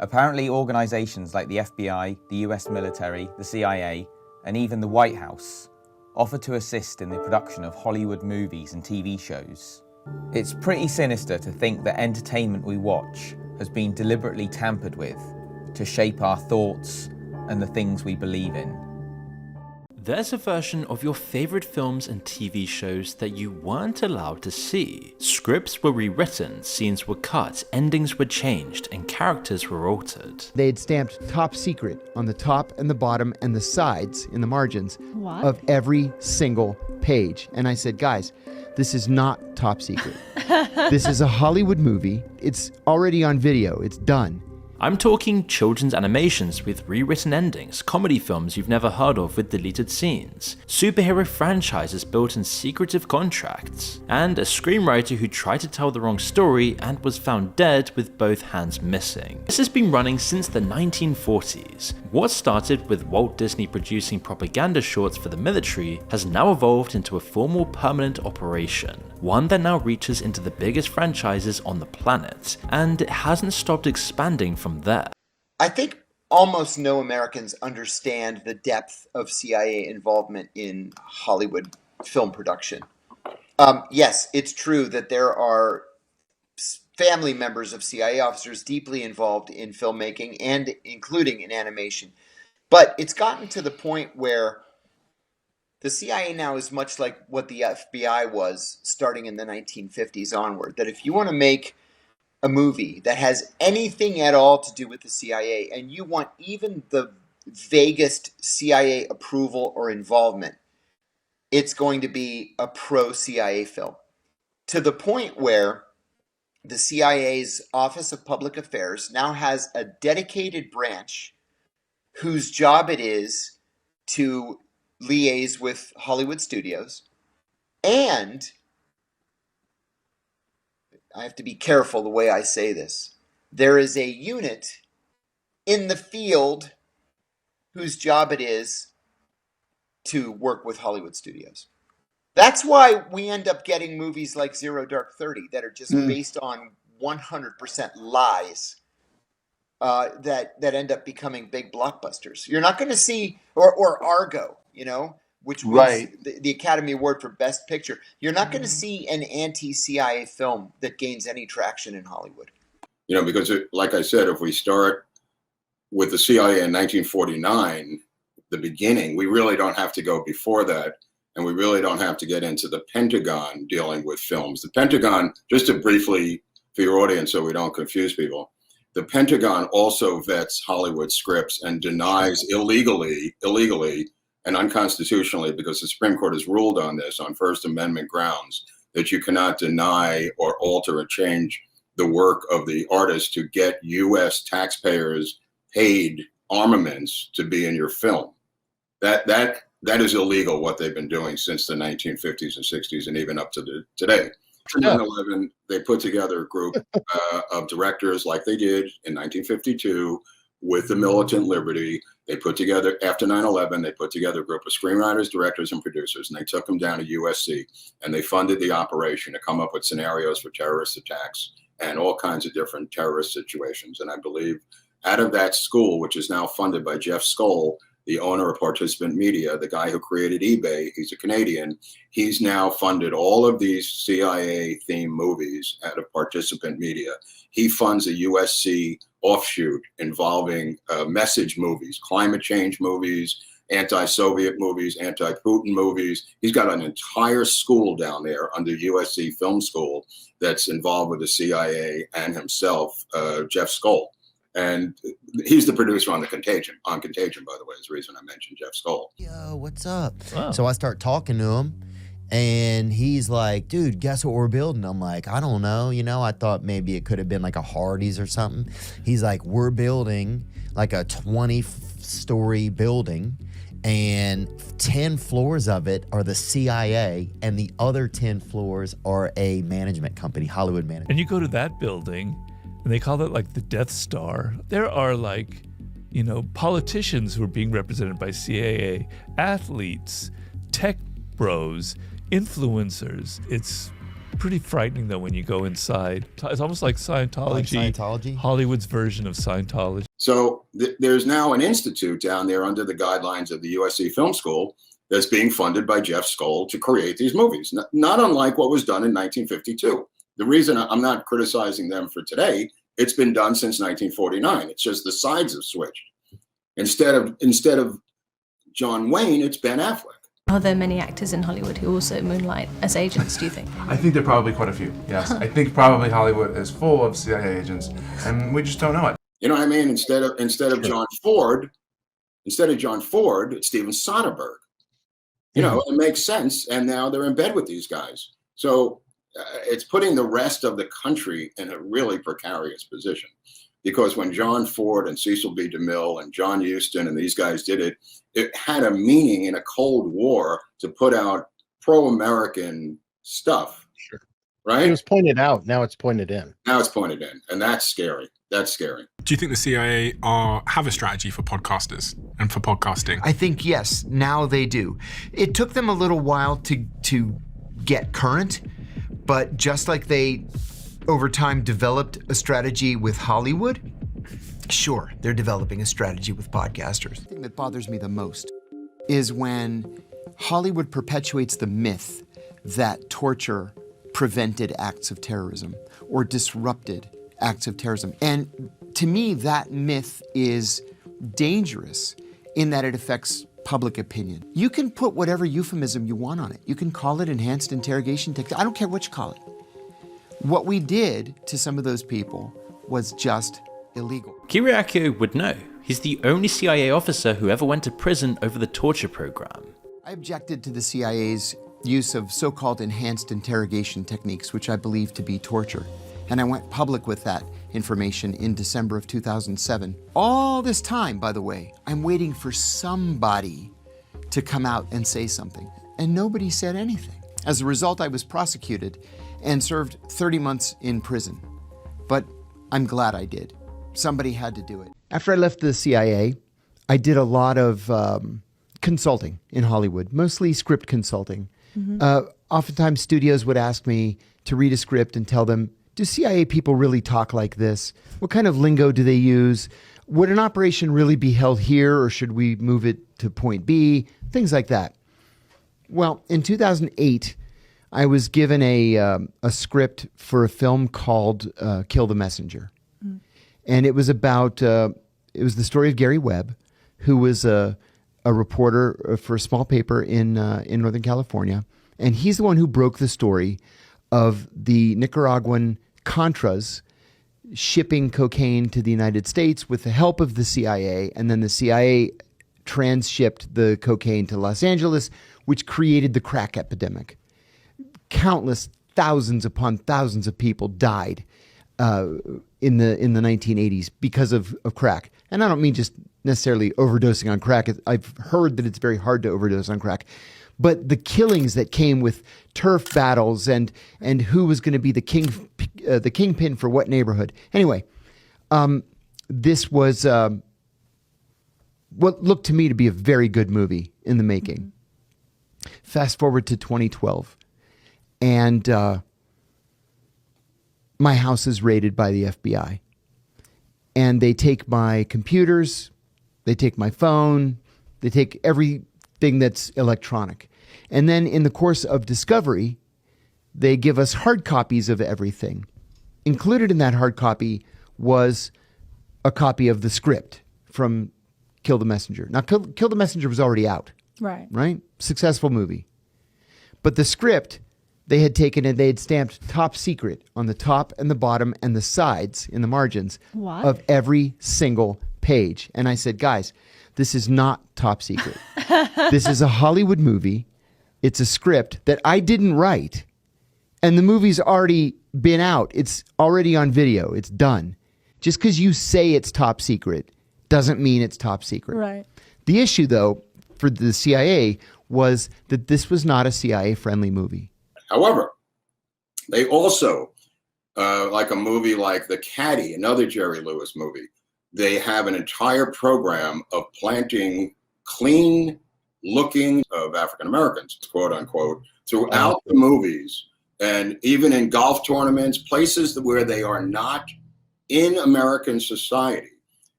Apparently, organizations like the FBI, the US military, the CIA, and even the White House offer to assist in the production of Hollywood movies and TV shows. It's pretty sinister to think that entertainment we watch has been deliberately tampered with to shape our thoughts and the things we believe in. There's a version of your favorite films and TV shows that you weren't allowed to see. Scripts were rewritten, scenes were cut, endings were changed, and characters were altered. They had stamped top secret on the top and the bottom and the sides in the margins of every single page. And I said, guys, this is not top secret. This is a Hollywood movie. It's already on video. It's done. I'm talking children's animations with rewritten endings, comedy films you've never heard of with deleted scenes, superhero franchises built in secretive contracts, and a screenwriter who tried to tell the wrong story and was found dead with both hands missing. This has been running since the 1940s. What started with Walt Disney producing propaganda shorts for the military has now evolved into a formal permanent operation, one that now reaches into the biggest franchises on the planet, and it hasn't stopped expanding from there. I think almost no Americans understand the depth of CIA involvement in Hollywood film production. Yes, it's true that there are family members of CIA officers deeply involved in filmmaking and including in animation. But it's gotten to the point where the CIA now is much like what the FBI was starting in the 1950s onward, that if you want to make a movie that has anything at all to do with the CIA and you want even the vaguest CIA approval or involvement, it's going to be a pro-CIA film. To the point where the CIA's Office of Public Affairs now has a dedicated branch whose job it is to liaise with Hollywood studios, and I have to be careful the way I say this, there is a unit in the field whose job it is to work with Hollywood studios. That's why we end up getting movies like Zero Dark 30 that are just based on 100% lies that end up becoming big blockbusters. You're not going to see, or Argo, which was the Academy Award for Best Picture. You're not going to see an anti-CIA film that gains any traction in Hollywood. Because like I said, if we start with the CIA in 1949, the beginning, we really don't have to go before that. And we really don't have to get into the Pentagon dealing with films. The Pentagon, just to briefly, for your audience so we don't confuse people, the Pentagon also vets Hollywood scripts and denies illegally and unconstitutionally, because the Supreme Court has ruled on this on First Amendment grounds, that you cannot deny or alter or change the work of the artist to get U.S. taxpayers paid armaments to be in your film. That is illegal, what they've been doing since the 1950s and 60s and even up to today. After 9/11, they put together a group of directors like they did in 1952 with the Militant Liberty. They put together, after 9/11, they put together a group of screenwriters, directors, and producers, and they took them down to USC, and they funded the operation to come up with scenarios for terrorist attacks and all kinds of different terrorist situations. And I believe out of that school, which is now funded by Jeff Skoll, the owner of Participant Media, the guy who created eBay, he's a Canadian. He's now funded all of these CIA-themed movies out of Participant Media. He funds a USC offshoot involving message movies, climate change movies, anti-Soviet movies, anti-Putin movies. He's got an entire school down there under USC Film School that's involved with the CIA and himself, Jeff Skoll. And he's the producer on Contagion, by the way, is the reason I mentioned Jeff Skoll. Yo, what's up? Wow. So I start talking to him, and he's like, dude, guess what we're building? I'm like, I don't know. I thought maybe it could have been like a Hardee's or something. He's like, we're building like a 20-story building, and 10 floors of it are the CIA, and the other 10 floors are a management company, Hollywood management. And you go to that building, and they call it like the Death Star. There are like, politicians who are being represented by CIA, athletes, tech bros, influencers. It's pretty frightening though when you go inside. It's almost like Scientology. Like Scientology? Hollywood's version of Scientology. So there's now an institute down there under the guidelines of the USC Film School that's being funded by Jeff Skoll to create these movies, not unlike what was done in 1952. The reason I'm not criticizing them for today, it's been done since 1949. It's just the sides have switched. Instead of John Wayne, it's Ben Affleck. Are there many actors in Hollywood who also moonlight as agents, do you think? I think there are probably quite a few, yes. I think probably Hollywood is full of CIA agents, and we just don't know it. You know what I mean? Instead of John Ford, it's Steven Soderbergh. You know, it makes sense, and now they're in bed with these guys. So it's putting the rest of the country in a really precarious position. Because when John Ford and Cecil B. DeMille and John Huston and these guys did it, it had a meaning in a Cold War to put out pro-American stuff. Sure. Right? It was pointed out. Now it's pointed in. Now it's pointed in. And that's scary. That's scary. Do you think the CIA have a strategy for podcasters and for podcasting? I think, yes, now they do. It took them a little while to get current, but just like they over time developed a strategy with Hollywood, sure, they're developing a strategy with podcasters. The thing that bothers me the most is when Hollywood perpetuates the myth that torture prevented acts of terrorism or disrupted acts of terrorism. And to me, that myth is dangerous in that it affects public opinion. You can put whatever euphemism you want on it. You can call it enhanced interrogation technique. I don't care what you call it. What we did to some of those people was just illegal. Kiriakou would know. He's the only CIA officer who ever went to prison over the torture program. I objected to the CIA's use of so-called enhanced interrogation techniques, which I believe to be torture. And I went public with that information in December of 2007. All this time, by the way, I'm waiting for somebody to come out and say something. And nobody said anything. As a result, I was prosecuted and served 30 months in prison. But I'm glad I did. Somebody had to do it. After I left the CIA, I did a lot of consulting in Hollywood, mostly script consulting. Oftentimes studios would ask me to read a script and tell them, do CIA people really talk like this? What kind of lingo do they use? Would an operation really be held here, or should we move it to point B? Things like that. Well, in 2008, I was given a script for a film called Kill the Messenger. And it was about, it was the story of Gary Webb, who was a reporter for a small paper in Northern California. And he's the one who broke the story of the Nicaraguan Contras shipping cocaine to the United States with the help of the CIA. And then the CIA transshipped the cocaine to Los Angeles, which created the crack epidemic. Countless thousands upon thousands of people died in the 1980s because of crack. And I don't mean just necessarily overdosing on crack. I've heard that it's very hard to overdose on crack. But the killings that came with turf battles and who was going to be the kingpin for what neighborhood. Anyway, this was what looked to me to be a very good movie in the making. Fast forward to 2012. And my house is raided by the FBI. And they take my computers, they take my phone, they take everything that's electronic. And then in the course of discovery, they give us hard copies of everything. Included in that hard copy was a copy of the script from Kill the Messenger. Now, Kill the Messenger was already out. Right? Successful movie. But the script, they had taken and they had stamped top secret on the top and the bottom and the sides in the margins of every single page. And I said, guys, this is not top secret. This is a Hollywood movie. It's a script that I didn't write. And the movie's already been out. It's already on video. It's done. Just because you say it's top secret doesn't mean it's top secret. Right. The issue, though, for the CIA was that this was not a CIA-friendly movie. However, they also, like a movie like The Caddy, another Jerry Lewis movie, they have an entire program of planting clean looking of African Americans, quote unquote, throughout the movies And even in golf tournaments, places where they are not in American society,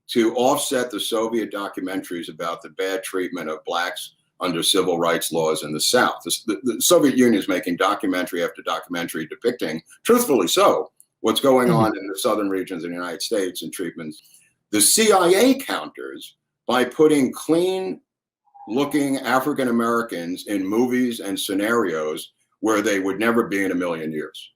to offset the Soviet documentaries about the bad treatment of blacks under civil rights laws in the South. The Soviet Union is making documentary after documentary depicting, truthfully so, what's going on in the southern regions of the United States and treatments. The CIA counters by putting clean-looking African Americans in movies and scenarios where they would never be in a million years,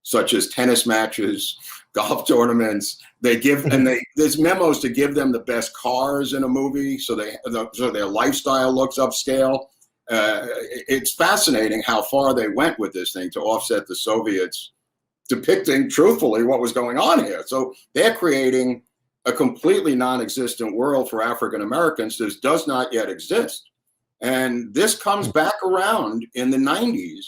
such as tennis matches, golf tournaments. There's memos to give them the best cars in a movie, so their lifestyle looks upscale. It's fascinating how far they went with this thing to offset the Soviets depicting truthfully what was going on here. So they're creating a completely non-existent world for African Americans that does not yet exist. And this comes back around in the 90s,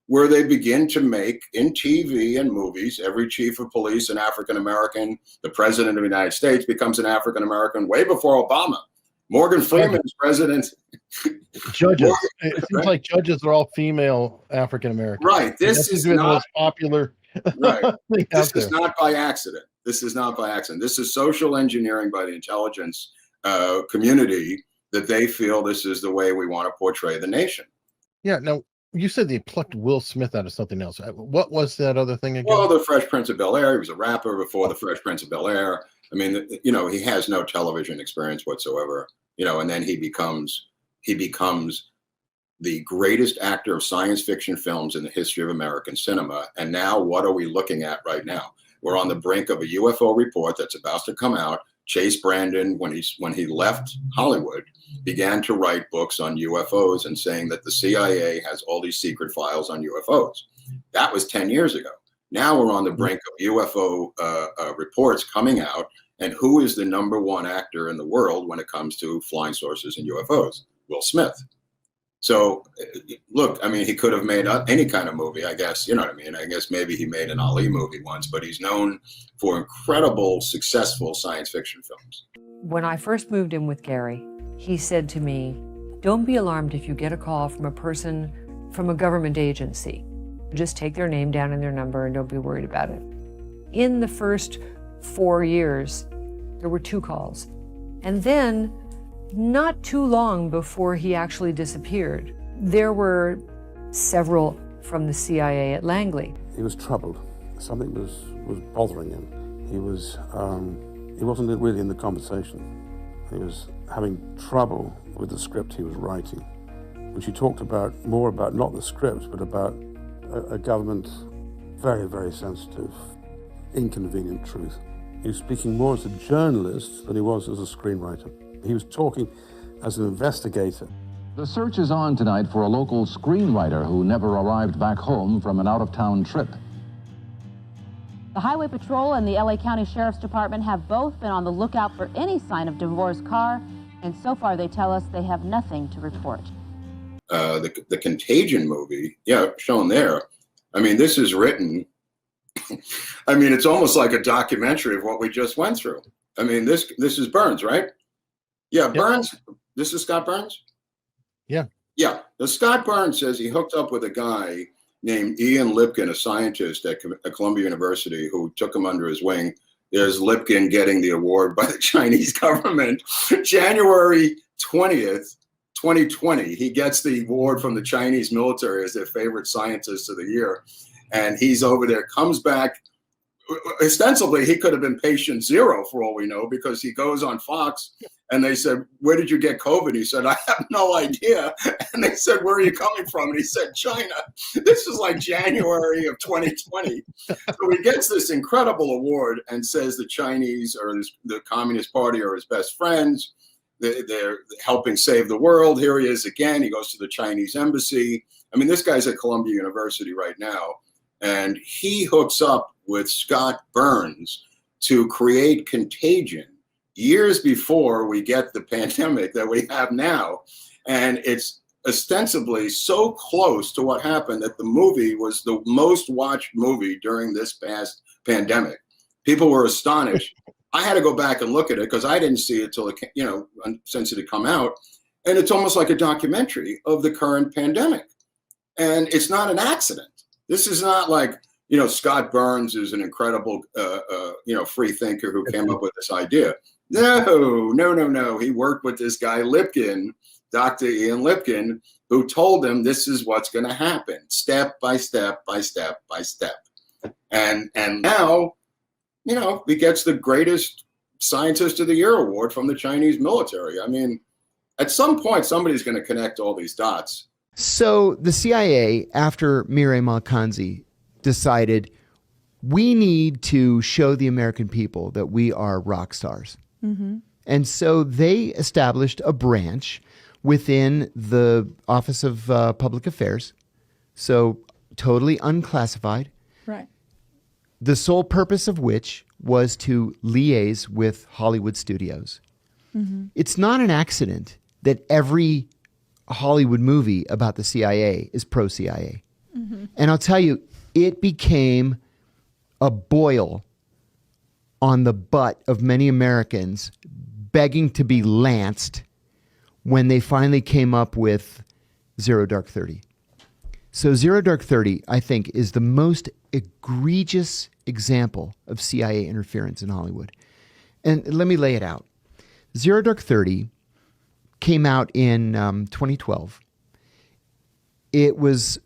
where they begin to make, in TV and movies, every chief of police an African American. The president of the United States becomes an African American way before Obama. Morgan Freeman's president. Judges. It seems like judges are all female African American. Right. This is not the most popular. Right. This is not by accident. This is not by accident. This is social engineering by the intelligence community, that they feel this is the way we want to portray the nation. Yeah. Now, you said they plucked Will Smith out of something else. What was that other thing again? Well, the Fresh Prince of Bel-Air. He was a rapper before the Fresh Prince of Bel-Air. I mean, he has no television experience whatsoever. And then he becomes the greatest actor of science fiction films in the history of American cinema. And now, what are we looking at right now? We're on the brink of a UFO report that's about to come out. Chase Brandon, when he left Hollywood, began to write books on UFOs and saying that the CIA has all these secret files on UFOs. That was 10 years ago. Now we're on the brink of UFO reports coming out. And who is the #1 actor in the world when it comes to flying saucers and UFOs? Will Smith. So, look, I mean, he could have made any kind of movie, I guess. You know what I mean? I guess maybe he made an Ali movie once, but he's known for incredible, successful science fiction films. When I first moved in with Gary, he said to me, "Don't be alarmed if you get a call from a person from a government agency. Just take their name down and their number and don't be worried about it." In the first 4 years, there were 2 calls. And then, not too long before he actually disappeared, there were several from the CIA at Langley. He was troubled. Something was bothering him. He wasn't really in the conversation. He was having trouble with the script he was writing, which he talked more about not the script, but about a government very, very sensitive, inconvenient truth. He was speaking more as a journalist than he was as a screenwriter. He was talking as an investigator. The search is on tonight for a local screenwriter who never arrived back home from an out-of-town trip. The Highway Patrol and the LA County Sheriff's Department have both been on the lookout for any sign of DeVore's car, and so far they tell us they have nothing to report. The Contagion movie, shown there. I mean, this is written. I mean, it's almost like a documentary of what we just went through. I mean, this is Burns, right? Yeah, Burns. This is Scott Burns? Yeah. Yeah. The Scott Burns says he hooked up with a guy named Ian Lipkin, a scientist at Columbia University, who took him under his wing. There's Lipkin getting the award by the Chinese government. January 20th, 2020, he gets the award from the Chinese military as their favorite scientist of the year. And he's over there, comes back. Ostensibly, he could have been patient 0 for all we know, because he goes on Fox and they said, "Where did you get COVID?" He said, "I have no idea." And they said, "Where are you coming from?" And he said, "China." This is like January of 2020. So he gets this incredible award and says the Chinese or the Communist Party are his best friends. They're helping save the world. Here he is again. He goes to the Chinese embassy. I mean, this guy's at Columbia University right now. And he hooks up with Scott Burns to create Contagion years before we get the pandemic that we have now. And it's ostensibly so close to what happened that the movie was the most watched movie during this past pandemic. People were astonished. I had to go back and look at it because I didn't see it till since it had come out. And it's almost like a documentary of the current pandemic. And it's not an accident. This is not like, Scott Burns is an incredible, free thinker who came up with this idea. No. He worked with this guy, Lipkin, Dr. Ian Lipkin, who told him this is what's going to happen, step by step by step by step. And now, he gets the greatest Scientist of the Year award from the Chinese military. I mean, at some point, somebody's going to connect all these dots. So the CIA, after Mireille Malkanzi, decided we need to show the American people that we are rock stars. Mm-hmm. And so they established a branch within the Office of Public Affairs. So totally unclassified. Right. The sole purpose of which was to liaise with Hollywood studios. Mm-hmm. It's not an accident that every Hollywood movie about the CIA is pro-CIA. Mm-hmm. And I'll tell you, it became a boil on the butt of many Americans begging to be lanced when they finally came up with Zero Dark 30. So Zero Dark 30, I think, is the most egregious example of CIA interference in Hollywood. And let me lay it out. Zero Dark 30 came out in 2012. It was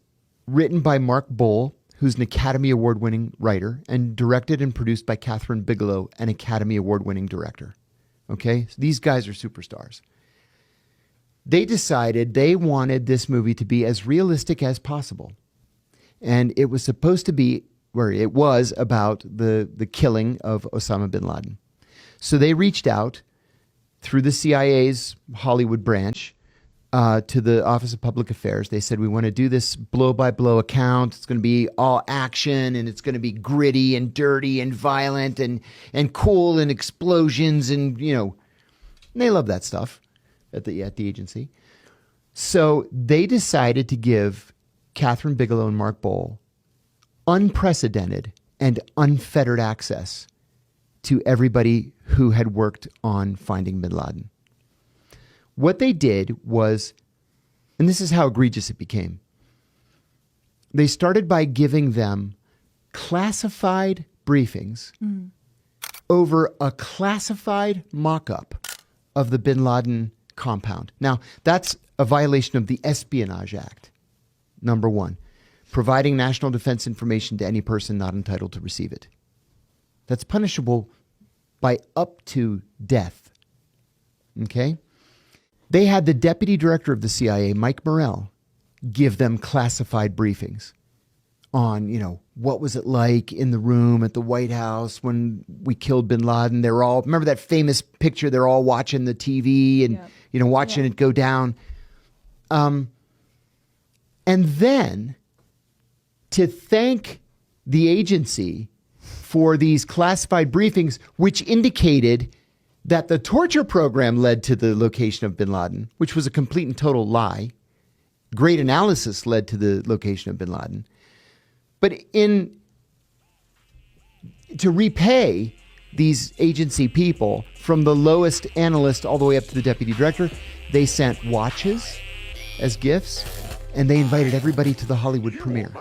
written by Mark Boal, who's an Academy Award-winning writer, and directed and produced by Catherine Bigelow, an Academy Award-winning director. Okay? So these guys are superstars. They decided they wanted this movie to be as realistic as possible. And it was supposed to be, where it was about the killing of Osama bin Laden. So they reached out through the CIA's Hollywood branch to the Office of Public Affairs. They said, we want to do this blow-by-blow account. It's going to be all action, and it's going to be gritty and dirty and violent and cool and explosions and, they love that stuff at the agency. So they decided to give Catherine Bigelow and Mark Boal unprecedented and unfettered access to everybody who had worked on finding bin Laden. What they did was, and this is how egregious it became, they started by giving them classified briefings over a classified mock-up of the bin Laden compound. Now, that's a violation of the Espionage Act, number one, providing national defense information to any person not entitled to receive it. That's punishable by up to death. Okay? They had the deputy director of the CIA, Mike Morrell, give them classified briefings on, what was it like in the room at the White House when we killed bin Laden. They're all, remember that famous picture? They're all watching the TV and, watching it go down. And then to thank the agency for these classified briefings, which indicated that the torture program led to the location of bin Laden, which was a complete and total lie. Great analysis led to the location of bin Laden. But to repay these agency people, from the lowest analyst all the way up to the deputy director, they sent watches as gifts, and they invited everybody to the Hollywood premiere.